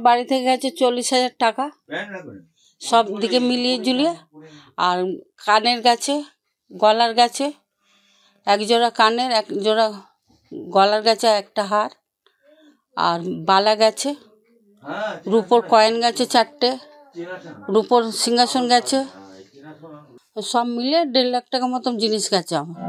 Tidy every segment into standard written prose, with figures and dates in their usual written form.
বাড়ি থেকে গেছে 40,000 টাকা সব দিকে মিলিয়ে ঝুলিয়ে। আর কানের গেছে, গলার গেছে, এক জোড়া কানের, এক জোড়া গলার গেছে, একটা হার, আর বালা গেছে, রূপোর কয়েন গেছে 4টে, রূপোর সিংহাসন গেছে, সব মিলে 1.5 লাখ টাকা মতন জিনিস গেছে আমার।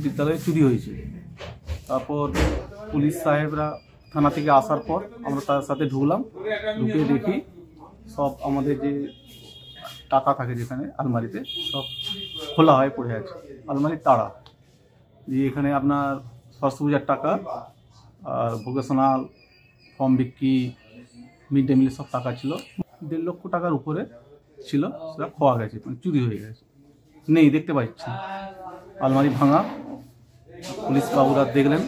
বিদ্যালয়ে চুরি হয়েছে। তারপর পুলিশ সাহেবরা থানা থেকে আসার পর আমরা তার সাথে ঢুকলাম, ঢুকে দেখি সব আমাদের যে টাকা থাকে যেখানে আলমারিতে সব খোলা হয়ে পড়ে আছে, আলমারির তাড়া দিয়ে। এখানে আপনার সরস্বতী পূজার টাকা আর ভোকেশনাল ফর্ম বিক্রি, মিড ডে মিলের সব টাকা ছিল, 1.5 লক্ষ টাকার উপরে ছিল, সেটা খোয়া গেছে, মানে চুরি হয়ে গেছে। নেই, দেখতে পাচ্ছি আলমারি ভাঙা। পুলিশ বাবুরা দেখলেন,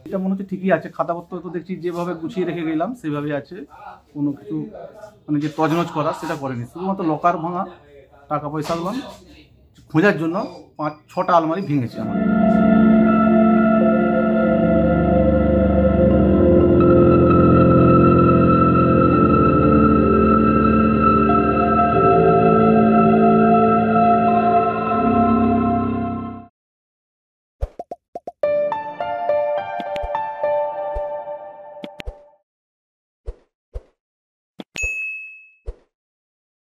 এটা মনে হচ্ছে ঠিকই আছে, খাতাপত্র তো দেখছি যেভাবে গুছিয়ে রেখে গেলাম সেভাবে আছে, কোনো কিছু মানে যে তজনজ করা সেটা করেনি। শুধুমাত্র লকার ভাঙা, টাকা পয়সাগুলো খোঁজার জন্য 5-6টা আলমারি ভেঙেছে আমার।